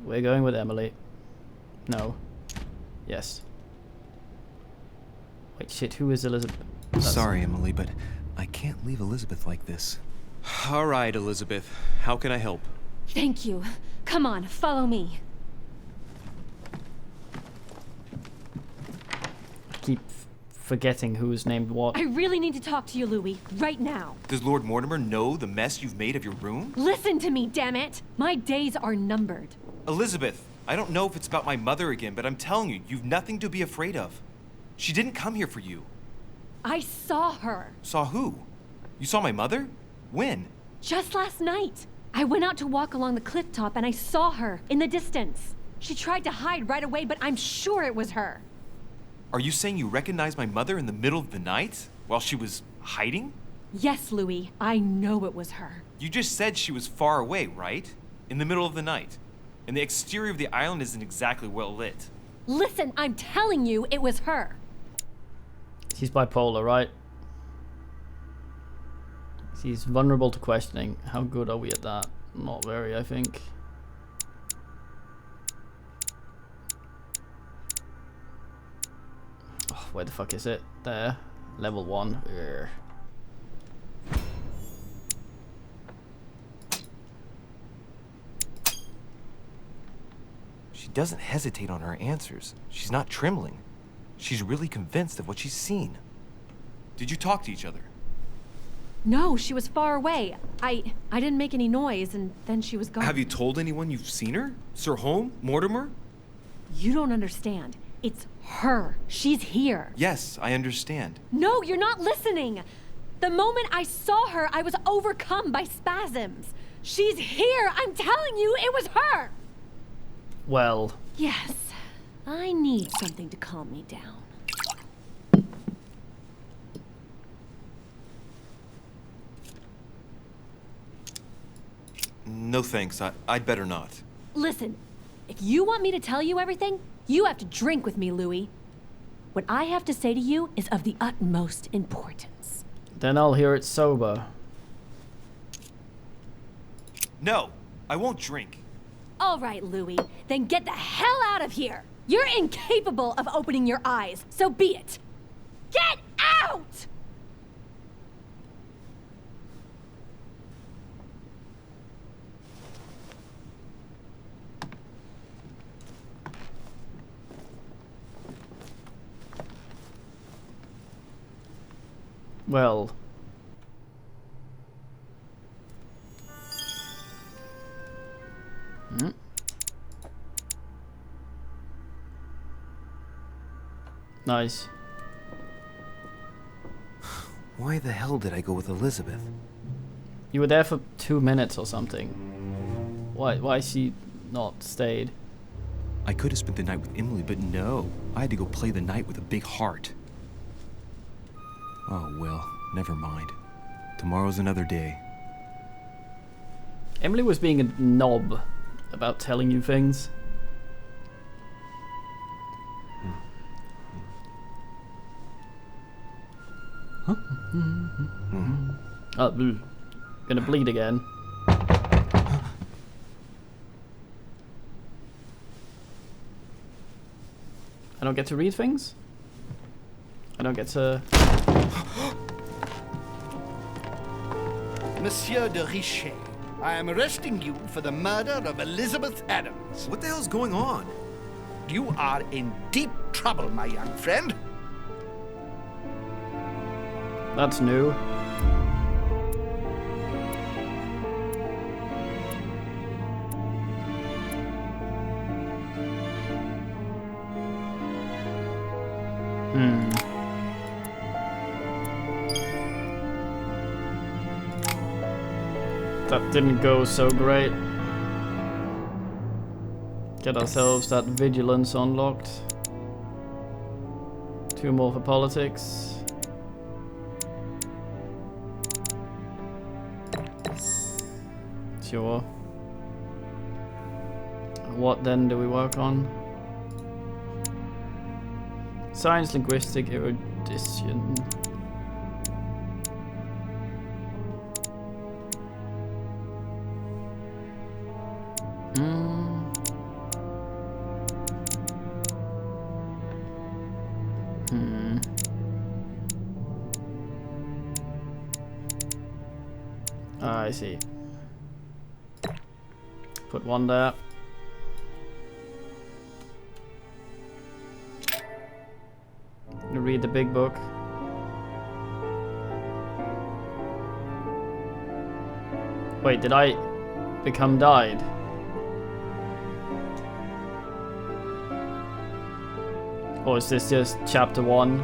We're going with Emily. No. Yes. Wait, shit, who is Elizabeth? Sorry, Emily, but I can't leave Elizabeth like this. All right, Elizabeth. How can I help? Thank you. Come on, follow me. I keep forgetting who's named what. I really need to talk to you, Louis, right now. Does Lord Mortimer know the mess you've made of your room? Listen to me, damn it! My days are numbered. Elizabeth, I don't know if it's about my mother again, but I'm telling you, you've nothing to be afraid of. She didn't come here for you. I saw her. Saw who? You saw my mother? When? Just last night. I went out to walk along the cliff top and I saw her in the distance. She tried to hide right away, but I'm sure it was her. Are you saying you recognized my mother in the middle of the night while she was hiding? Yes, Louis, I know it was her. You just said she was far away, right? In the middle of the night. And the exterior of the island isn't exactly well lit. Listen, I'm telling you, it was her. She's bipolar, right? She's vulnerable to questioning. How good are we at that? Not very, I think. Oh, where the fuck is it? There. Level 1. Urgh. She doesn't hesitate on her answers. She's not trembling. She's really convinced of what she's seen. Did you talk to each other? No, she was far away. I didn't make any noise, and then she was gone. Have you told anyone you've seen her? Sir Holm? Mortimer? You don't understand. It's her. She's here. Yes, I understand. No, you're not listening. The moment I saw her, I was overcome by spasms. She's here. I'm telling you, it was her. Well, Yes, I need something to calm me down. No thanks, I'd better not. Listen, if you want me to tell you everything, you have to drink with me, Louis. What I have to say to you is of the utmost importance. then I'll hear it sober. No, I won't drink. All right, Louis, then get the hell out of here. You're incapable of opening your eyes, so be it. Get out! Well. Nice. Why the hell did I go with Elizabeth? You were there for 2 minutes or something. Why she not stayed? I could have spent the night with Emily, but no. I had to go play the night with a big heart. Oh, well, never mind. Tomorrow's another day. Emily was being a knob about telling you things. Oh, gonna bleed again. I don't get to read things? I don't get to... Monsieur de Richet, I am arresting you for the murder of Elizabeth Adams. What the hell's going on? You are in deep trouble, my young friend. That's new. That didn't go so great. Get ourselves that vigilance unlocked. 2 more for politics. Sure. What then do we work on? Science, linguistic, erudition. I see. Put one there. Read the big book. Wait, did I become died? Or is this just chapter 1?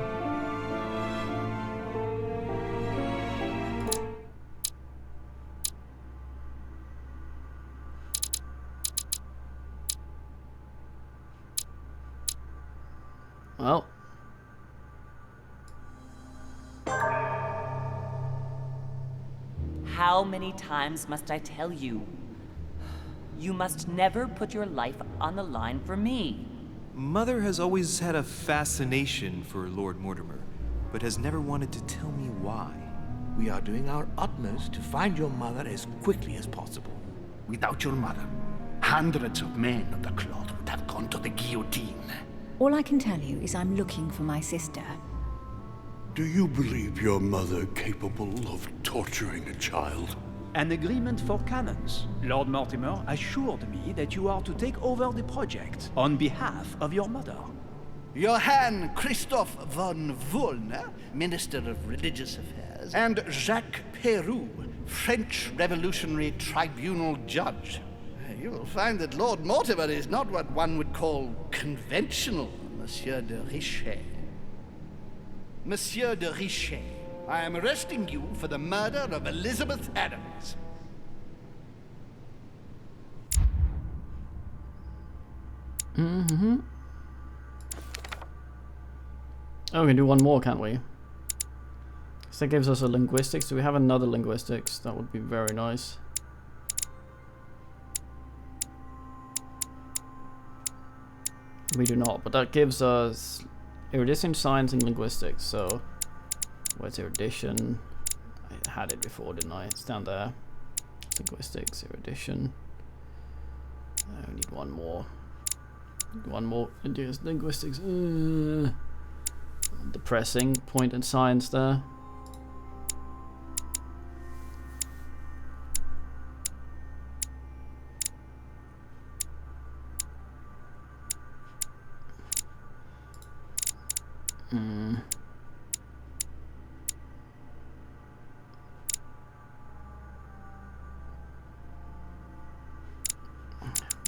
Well. How many times must I tell you? You must never put your life on the line for me. Mother has always had a fascination for Lord Mortimer, but has never wanted to tell me why. We are doing our utmost to find your mother as quickly as possible. Without your mother, hundreds of men of the cloth would have gone to the guillotine. All I can tell you is I'm looking for my sister. Do you believe your mother capable of torturing a child? An agreement for cannons. Lord Mortimer assured me that you are to take over the project on behalf of your mother. Johann Christoph von Wollner, Minister of Religious Affairs, and Jacques Peroux, French Revolutionary Tribunal Judge. You will find that Lord Mortimer is not what one would call conventional, Monsieur de Richet. Monsieur de Richet, I am arresting you for the murder of Elizabeth Adams. Mm-hmm. Oh, we can do one more, can't we? So that gives us a linguistics. Do we have another linguistics? That would be very nice. We do not, but that gives us erudition, science, and linguistics. So, where's erudition? I had it before, didn't I? It's down there. Linguistics, erudition. I need one more. One more. Linguistics. Depressing. Point in science there.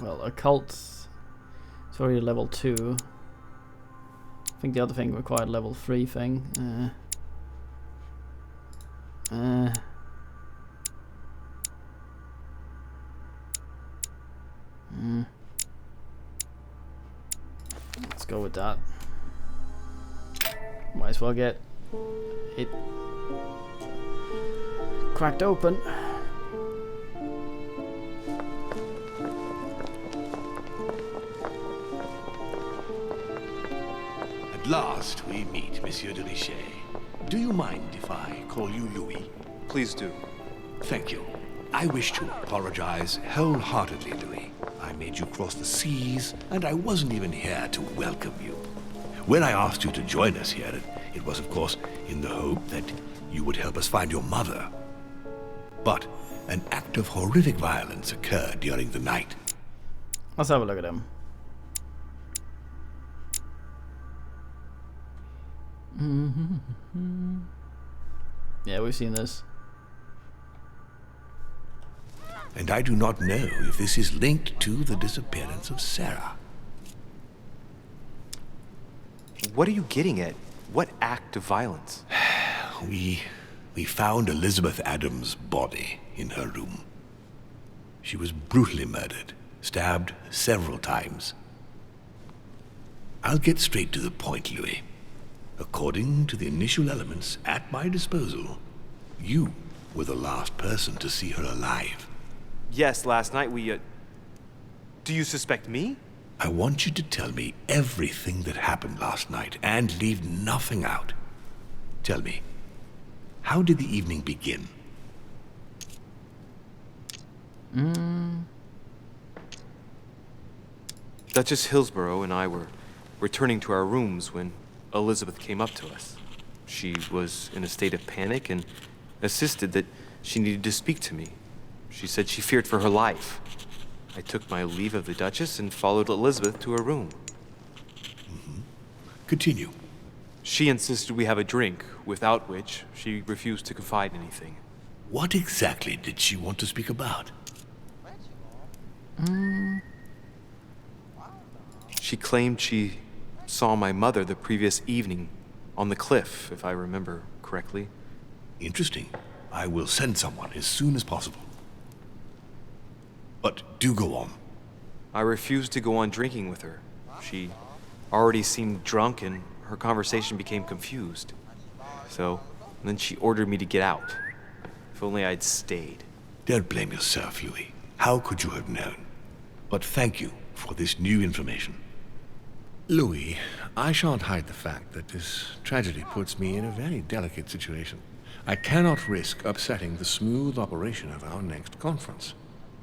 Well, occult. It's already level 2. I think the other thing required level 3 thing. Let's go with that. Might as well get it cracked open. At last we meet, Monsieur de Richet. Do you mind if I call you Louis? Please do. Thank you. I wish to apologize wholeheartedly, Louis. I made you cross the seas, and I wasn't even here to welcome you. When I asked you to join us here, it was, of course, in the hope that you would help us find your mother. But an act of horrific violence occurred during the night. Let's have a look at him. Yeah, we've seen this. And I do not know if this is linked to the disappearance of Sarah. What are you getting at? What act of violence? We found Elizabeth Adams' body in her room. She was brutally murdered, stabbed several times. I'll get straight to the point, Louis. According to the initial elements at my disposal, you were the last person to see her alive. Yes, last night we, Do you suspect me? I want you to tell me everything that happened last night and leave nothing out. Tell me, how did the evening begin? Duchess Hillsborough and I were returning to our rooms when Elizabeth came up to us. She was in a state of panic and insisted that she needed to speak to me. She said she feared for her life. I took my leave of the Duchess and followed Elizabeth to her room. Continue. She insisted we have a drink, without which she refused to confide anything. What exactly did she want to speak about? She claimed she saw my mother the previous evening on the cliff, if I remember correctly. Interesting. I will send someone as soon as possible. But do go on. I refused to go on drinking with her. She already seemed drunk and her conversation became confused. So, then she ordered me to get out. If only I'd stayed. Don't blame yourself, Louis. How could you have known? But thank you for this new information. Louis, I shan't hide the fact that this tragedy puts me in a very delicate situation. I cannot risk upsetting the smooth operation of our next conference.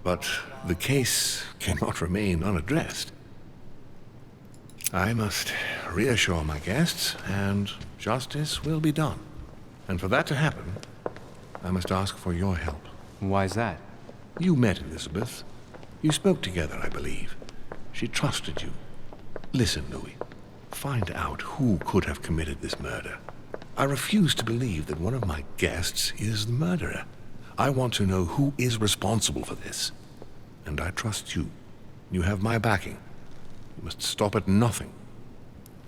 But the case cannot remain unaddressed. I must reassure my guests, and justice will be done. And for that to happen, I must ask for your help. Why is that? You met Elizabeth. You spoke together, I believe. She trusted you. Listen, Louis. Find out who could have committed this murder. I refuse to believe that one of my guests is the murderer. I want to know who is responsible for this. And I trust you. You have my backing. You must stop at nothing.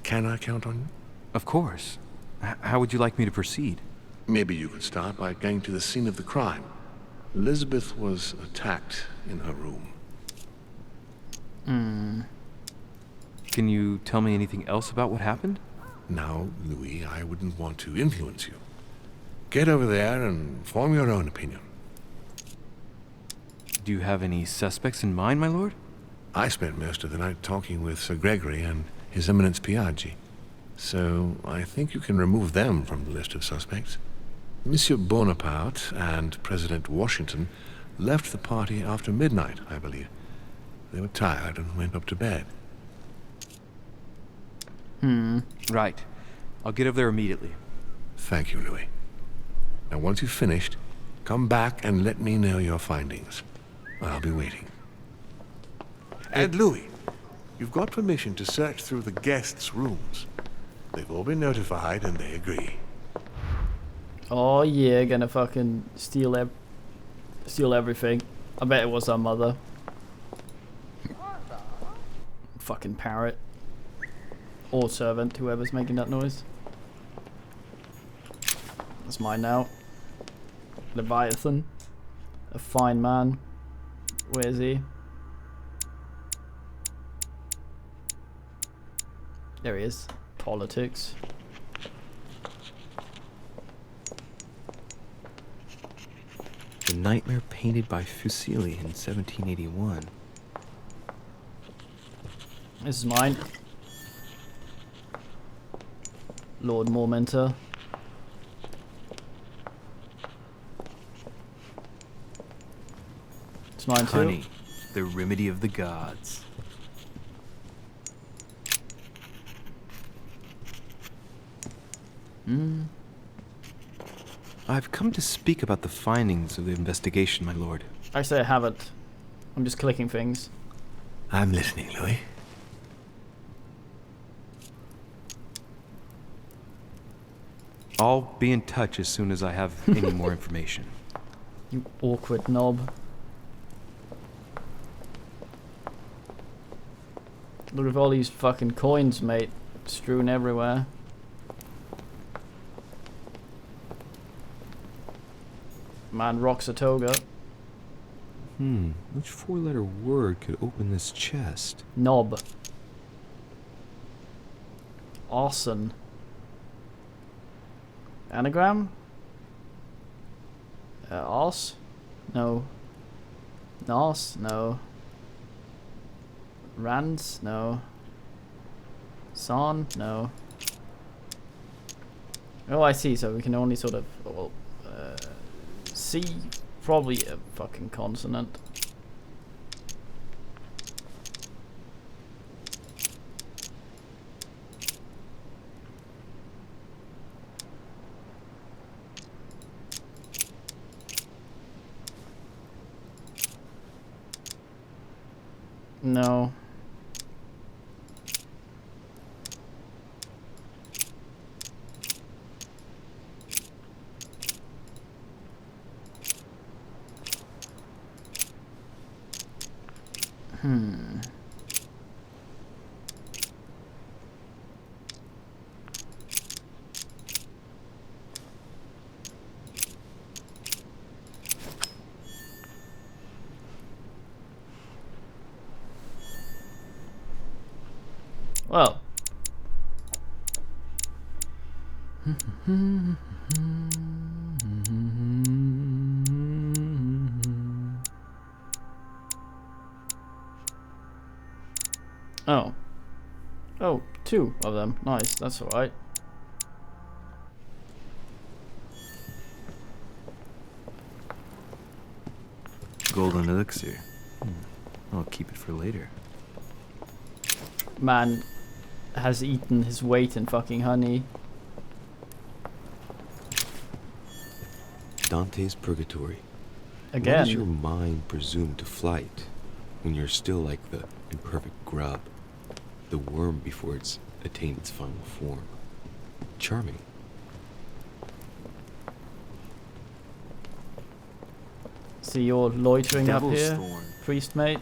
Can I count on you? Of course. How would you like me to proceed? Maybe you could start by going to the scene of the crime. Elizabeth was attacked in her room. Can you tell me anything else about what happened? Now, Louis, I wouldn't want to influence you. Get over there and form your own opinion. Do you have any suspects in mind, my lord? I spent most of the night talking with Sir Gregory and His Eminence Piaggi, so I think you can remove them from the list of suspects. Monsieur Bonaparte and President Washington left the party after midnight, I believe. They were tired and went up to bed. Right. I'll get over there immediately. Thank you, Louis. Now, once you've finished, come back and let me know your findings. I'll be waiting. And Louis, you've got permission to search through the guests' rooms. They've all been notified and they agree. Oh yeah, gonna fucking steal everything. I bet it was our mother. Fucking parrot. Or servant, whoever's making that noise. That's mine now. Leviathan. A fine man. Where is he? There he is. Politics. The nightmare painted by Fuseli in 1781. This is mine. Lord Mormenter. It's mine too. Honey, the remedy of the gods. I've come to speak about the findings of the investigation, my lord. Actually, I haven't. I'm just clicking things. I'm listening, Louis. I'll be in touch as soon as I have any more information. You awkward knob. Look at all these fucking coins, mate. Strewn everywhere. Man rocks a toga. Which four-letter word could open this chest? Knob. Arson. Anagram? Os? No. Nos? No. Rands? No. Son? No. Oh, I see. So we can only sort of, well, C, probably a fucking consonant. No. Well. Oh. Oh, 2 of them. Nice, that's alright. Golden elixir. I'll keep it for later. Man has eaten his weight in fucking honey. Dante's Purgatory. Again. Why does your mind presume to flight when you're still like the imperfect grub, the worm before it's attained its final form? Charming. See, you're loitering up Devil's here, thorn. priest mate.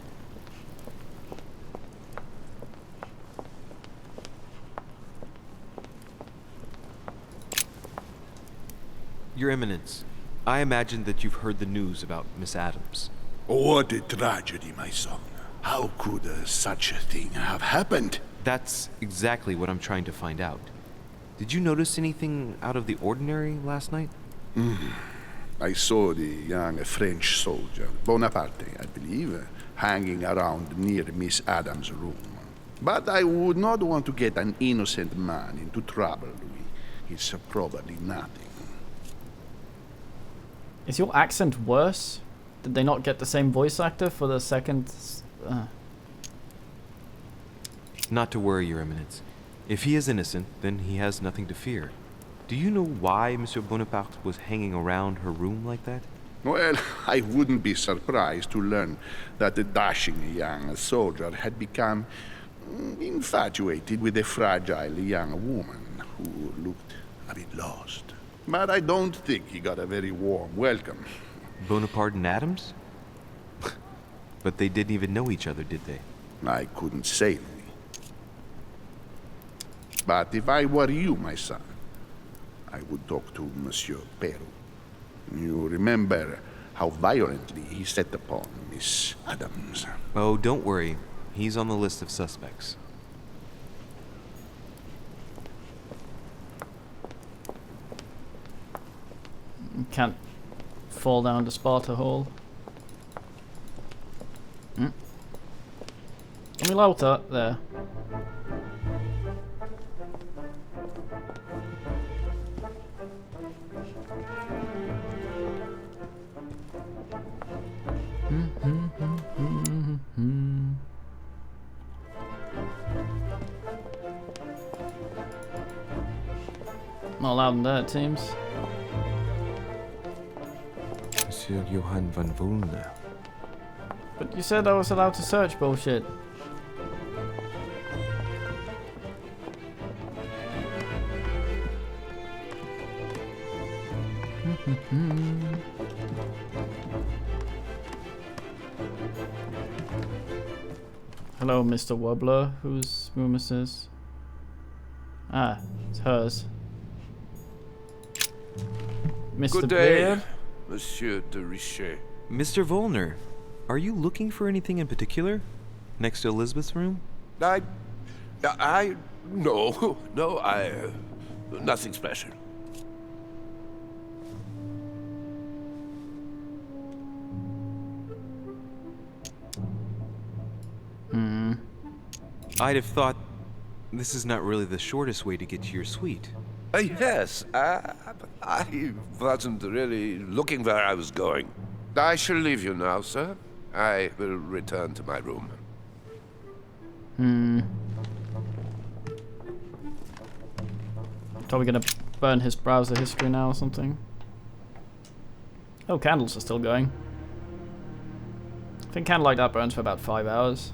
Your Eminence, I imagine that you've heard the news about Miss Adams. What a tragedy, my son. How could such a thing have happened? That's exactly what I'm trying to find out. Did you notice anything out of the ordinary last night? I saw the young French soldier, Bonaparte, I believe, hanging around near Miss Adams' room. But I would not want to get an innocent man into trouble, Louis. It's probably nothing. Is your accent worse? Did they not get the same voice actor for the second? Not to worry, Your Eminence. If he is innocent, then he has nothing to fear. Do you know why Monsieur Bonaparte was hanging around her room like that? Well, I wouldn't be surprised to learn that the dashing young soldier had become infatuated with a fragile young woman who looked a bit lost. But I don't think he got a very warm welcome. Bonaparte and Adams? But they didn't even know each other, did they? I couldn't say, Louis. But if I were you, my son, I would talk to Monsieur Peru. You remember how violently he set upon Miss Adams. Oh, don't worry. He's on the list of suspects. Can't fall down the Sparta hole. Kom i louta, there. Not allowed in there, it seems. Monsieur Johann van Volner. But you said I was allowed to search bullshit. Hello, Mr. Wobbler. Whose room is this? Ah, it's hers. Mr. Good day, Beard? Monsieur de Richet. Mr. Volner, are you looking for anything in particular? Next to Elizabeth's room? No, nothing special. I'd have thought this is not really the shortest way to get to your suite. Yes, I wasn't really looking where I was going. I shall leave you now, sir. I will return to my room. Probably gonna burn his browser history now or something. Oh, candles are still going. I think candle like that burns for about 5 hours.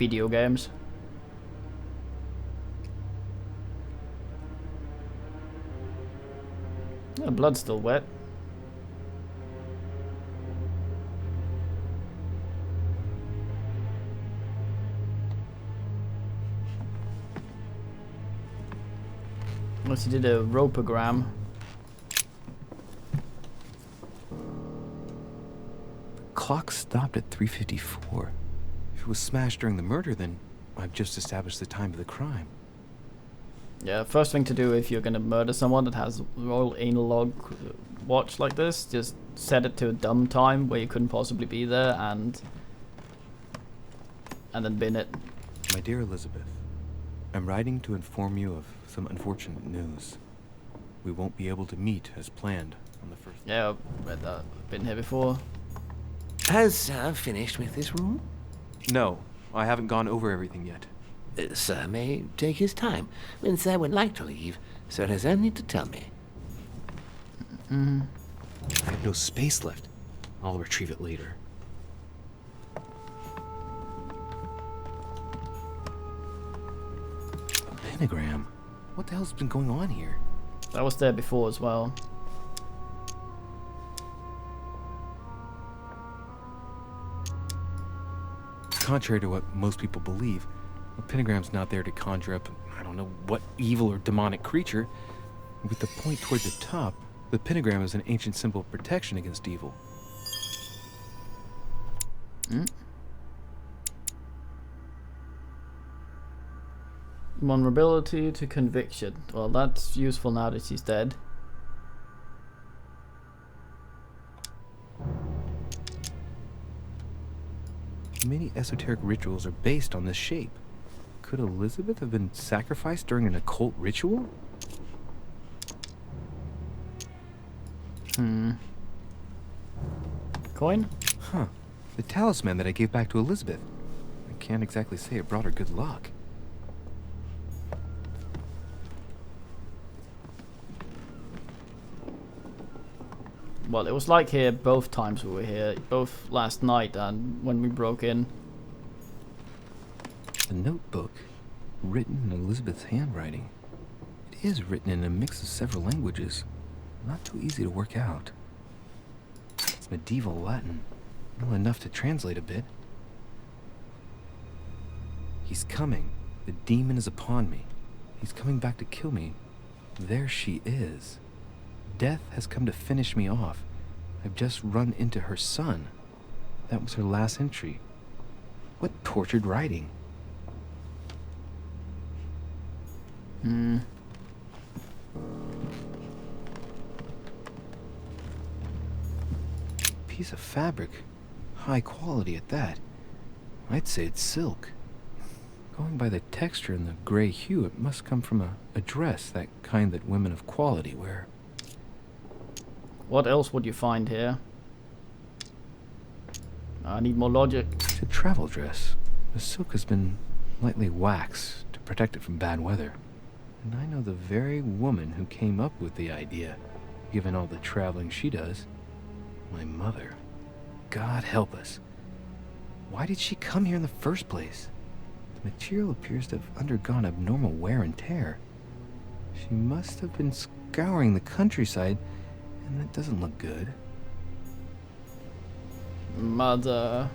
video games. The blood's still wet. Unless he did a ropogram. Clock stopped at 3:54. If it was smashed during the murder, then I've just established the time of the crime. Yeah, first thing to do if you're gonna murder someone that has royal analog watch like this, just set it to a dumb time where you couldn't possibly be there, and then bin it. My dear Elizabeth, I'm writing to inform you of some unfortunate news. We won't be able to meet as planned on the first. Yeah, I've read that. Been here before. Has Sir finished with this room? No, I haven't gone over everything yet. Sir may take his time. When Sir would like to leave, Sir has only to tell me. I have no space left. I'll retrieve it later. A pentagram? What the hell's been going on here? That was there before as well. Contrary to what most people believe, a pentagram's not there to conjure up, I don't know what evil or demonic creature. With the point toward the top, the pentagram is an ancient symbol of protection against evil. Vulnerability to conviction. Well, that's useful now that she's dead. Many esoteric rituals are based on this shape. Could Elizabeth have been sacrificed during an occult ritual? Coin? Huh. The talisman that I gave back to Elizabeth. I can't exactly say it brought her good luck. Well, it was like here both times we were here. Both last night and when we broke in. A notebook, written in Elizabeth's handwriting. It is written in a mix of several languages. Not too easy to work out. It's medieval Latin. Well, enough to translate a bit. He's coming. The demon is upon me. He's coming back to kill me. There she is. Death has come to finish me off. I've just run into her son. That was her last entry. What tortured writing. Piece of fabric. High quality at that. I'd say it's silk. Going by the texture and the gray hue, it must come from a dress, that kind that women of quality wear. What else would you find here? I need more logic. It's a travel dress. The silk has been lightly waxed to protect it from bad weather. And I know the very woman who came up with the idea, given all the traveling she does. My mother. God help us. Why did she come here in the first place? The material appears to have undergone abnormal wear and tear. She must have been scouring the countryside, and that doesn't look good. Mother.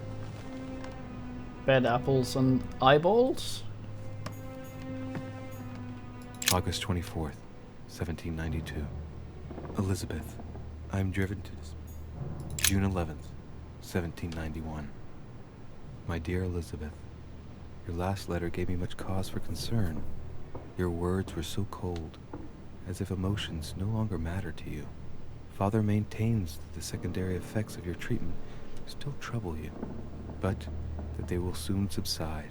Bed apples and eyeballs? August 24th, 1792. Elizabeth, I'm driven to June 11th, 1791. My dear Elizabeth, your last letter gave me much cause for concern. Your words were so cold, as if emotions no longer matter to you. Father maintains that the secondary effects of your treatment still trouble you, but that they will soon subside.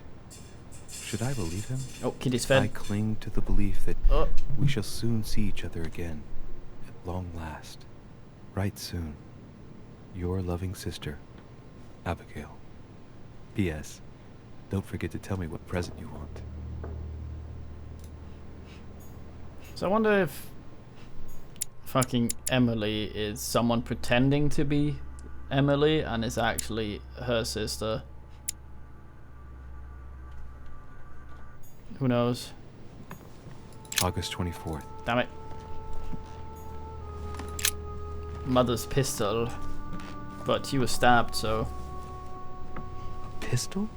Should I believe him? Oh, Kitty's fed. I cling to the belief that Oh. we shall soon see each other again, at long last. Right soon. Your loving sister, Abigail. P.S. Don't forget to tell me what present you want. So I wonder if fucking Emily is someone pretending to be Emily and is actually her sister. Who knows? August 24th. Damn it. Mother's pistol. But she was stabbed, so... Pistol?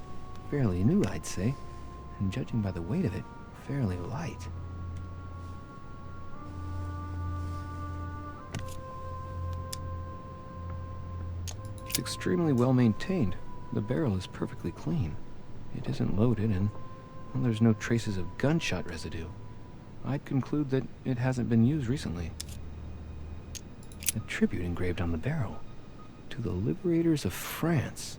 Fairly new, I'd say. And judging by the weight of it, fairly light. It's extremely well maintained. The barrel is perfectly clean. It isn't loaded, and well, there's no traces of gunshot residue. I'd conclude that it hasn't been used recently. A tribute engraved on the barrel. To the liberators of France.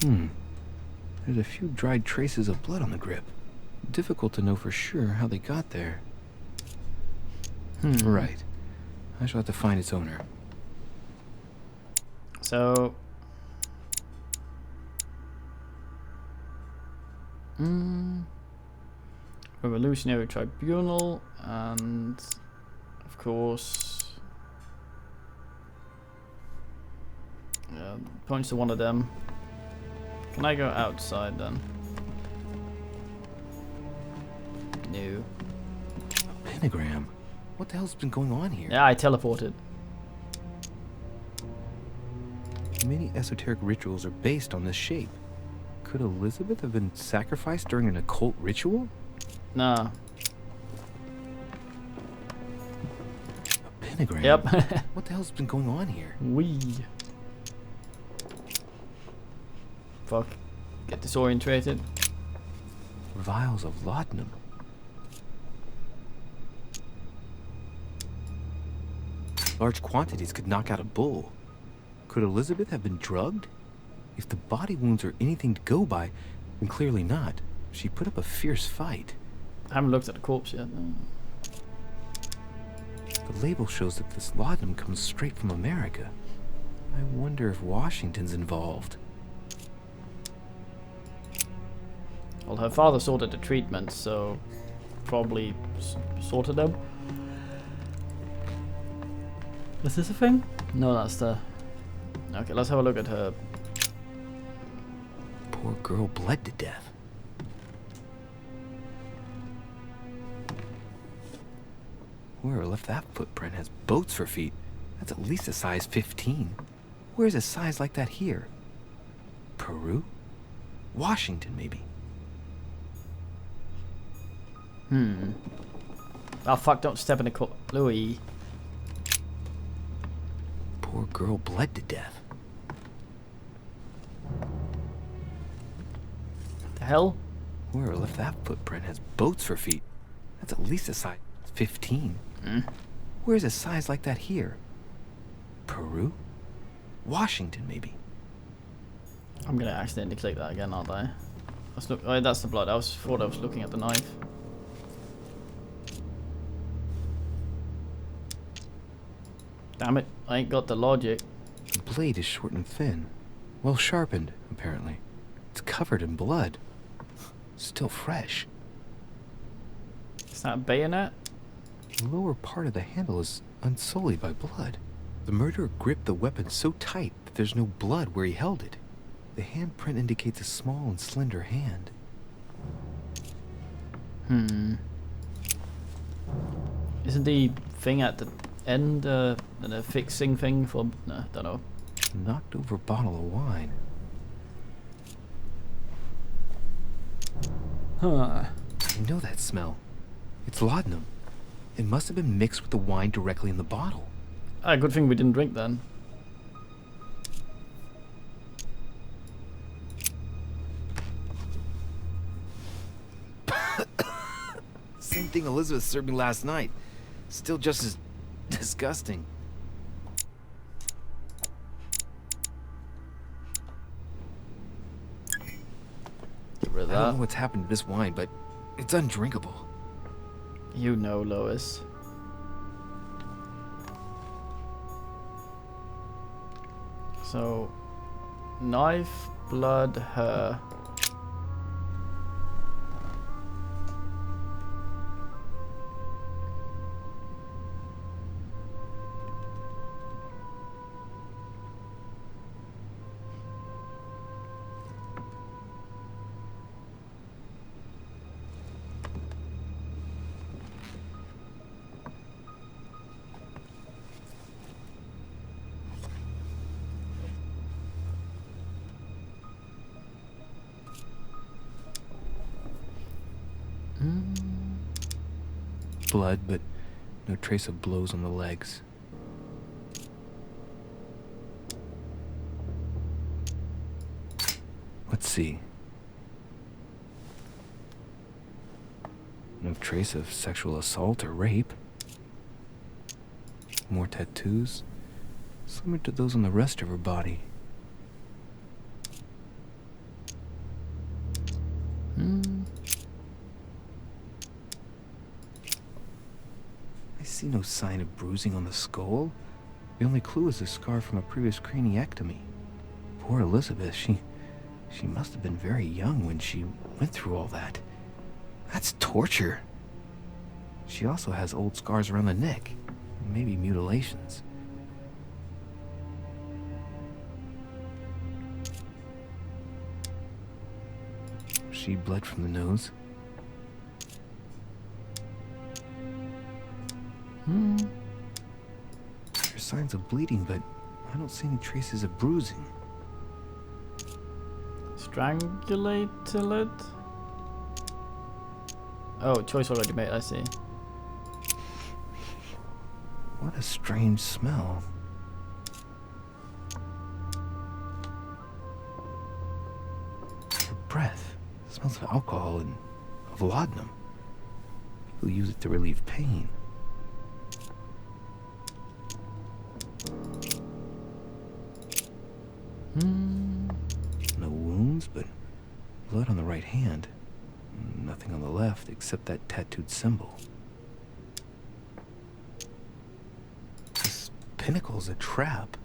There's a few dried traces of blood on the grip. Difficult to know for sure how they got there. Right. I shall have to find its owner. So... Revolutionary Tribunal, and of course points to one of them. Can I go outside then? No. A pentagram? What the hell's been going on here? Yeah, I teleported. Many esoteric rituals are based on this shape. Could Elizabeth have been sacrificed during an occult ritual? Nah. A pentagram? Yep. What the hell's been going on here? Fuck. Get disorientated. Vials of laudanum. Large quantities could knock out a bull. Could Elizabeth have been drugged? If the body wounds are anything to go by, then clearly not. She put up a fierce fight. I haven't looked at the corpse yet. No. The label shows that this laudanum comes straight from America. I wonder if Washington's involved. Well, her father sorted the treatment, so probably sorted them. Is this a thing? No, that's the... Okay, let's have a look at her. Poor girl bled to death. Whoever left that footprint has boats for feet. That's at least a size 15. Where's a size like that here? Peru? Washington, maybe. Oh fuck, don't step in the Louis. Poor girl bled to death. What the hell? Whoever left that footprint has boats for feet. That's at least a size 15. Where's a size like that here? Peru? Washington, maybe. I'm gonna accidentally click that again, aren't I? Let's look. Oh, that's the blood. Thought I was looking at the knife. Damn it! I ain't got the logic. The blade is short and thin, well sharpened, apparently. It's covered in blood. Still fresh. Is that a bayonet? The lower part of the handle is unsullied by blood. The murderer gripped the weapon so tight that there's no blood where he held it. The handprint indicates a small and slender hand. Isn't the thing at the end the fixing thing for... No, don't know. Knocked over bottle of wine. Huh. I know that smell. It's laudanum. It must have been mixed with the wine directly in the bottle. Ah, good thing we didn't drink then. Same thing Elizabeth served me last night. Still just as disgusting. Get rid of I don't know that. what's happened to this wine, but it's undrinkable. You know, Lois. So, knife, blood, her. blood, but no trace of blows on the legs. Let's see. No trace of sexual assault or rape. More tattoos, similar to those on the rest of her body. I see no sign of bruising on the skull. The only clue is a scar from a previous craniectomy. Poor Elizabeth, she must have been very young when she went through all that. That's torture. She also has old scars around the neck, maybe mutilations. She bled from the nose. There's signs of bleeding, but I don't see any traces of bruising. Strangulate it? Oh, choice already made, I see. What a strange smell. Her breath smells of alcohol and of laudanum. People use it to relieve pain. No wounds, but blood on the right hand. Nothing on the left except that tattooed symbol. This pinnacle's a trap.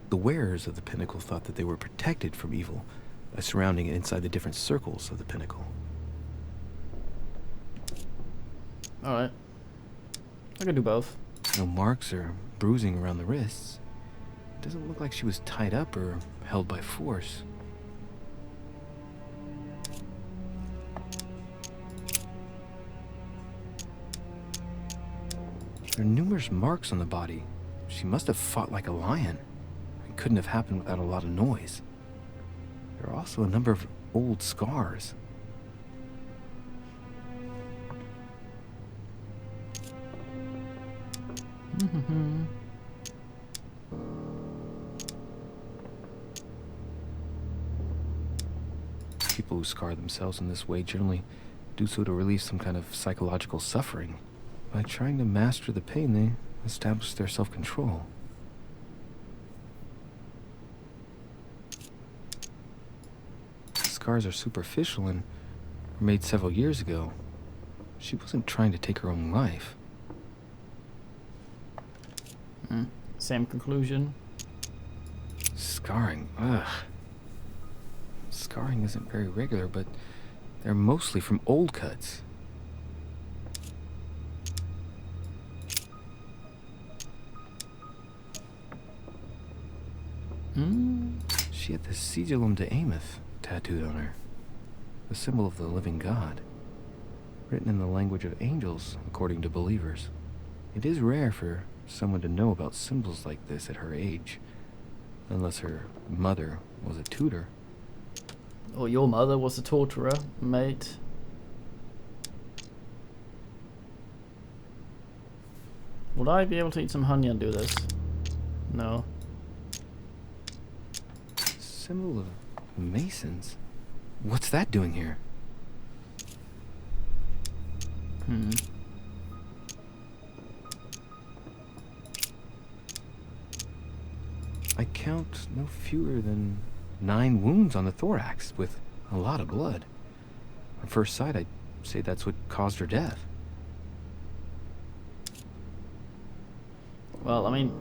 The wearers of the pinnacle thought that they were protected from evil by surrounding it inside the different circles of the pinnacle. Alright. I can do both. No marks or bruising around the wrists. It doesn't look like she was tied up or held by force. There are numerous marks on the body. She must have fought like a lion. It couldn't have happened without a lot of noise. There are also a number of old scars. People who scar themselves in this way generally do so to relieve some kind of psychological suffering. By trying to master the pain, they establish their self-control. Scars are superficial and were made several years ago. She wasn't trying to take her own life. Same conclusion. Scarring, ugh. Scarring isn't very regular, but they're mostly from old cuts. She had the Sigillum de Ameth tattooed on her, the symbol of the living God, written in the language of angels, according to believers. It is rare for someone to know about symbols like this at her age, unless her mother was a tutor. Or your mother was a torturer, mate. Would I be able to eat some honey and do this? No. Symbol of Masons? What's that doing here? I count no fewer than 9 wounds on the thorax, with a lot of blood. On first sight, I'd say that's what caused her death. Well, I mean,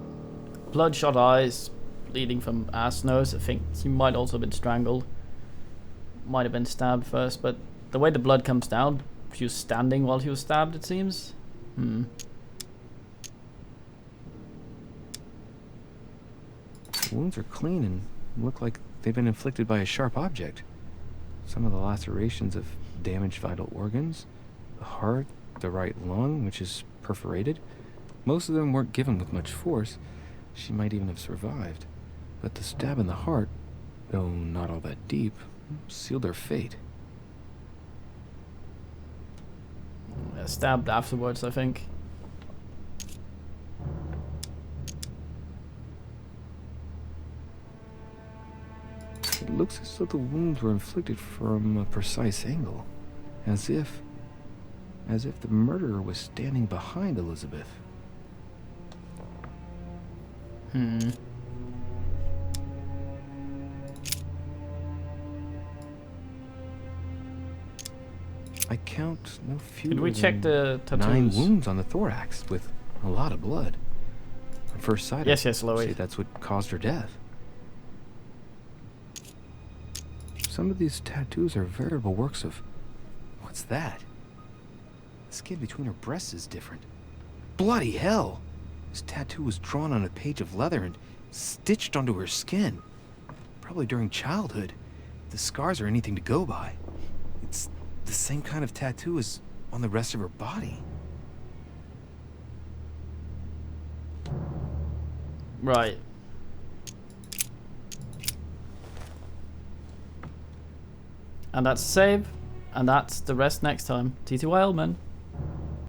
bloodshot eyes, bleeding from ass nose. I think she might also have been strangled. Might have been stabbed first, but the way the blood comes down, she was standing while she was stabbed, it seems. The wounds are clean and look like they've been inflicted by a sharp object. Some of the lacerations have damaged vital organs, the heart, the right lung, which is perforated. Most of them weren't given with much force. She might even have survived. But the stab in the heart, though not all that deep, sealed her fate. Stabbed afterwards, I think. It looks as though the wounds were inflicted from a precise angle. As if the murderer was standing behind Elizabeth. I count no fewer Did we check the tattoos? 9 wounds on the thorax with a lot of blood. On first sight, Yes, I'd Louis. say that's what caused her death. Some of these tattoos are veritable works of... What's that? The skin between her breasts is different. Bloody hell! This tattoo was drawn on a page of leather and stitched onto her skin. Probably during childhood. If the scars are anything to go by. It's the same kind of tattoo as on the rest of her body. Right. And that's save. And that's the rest next time. TTY Elman.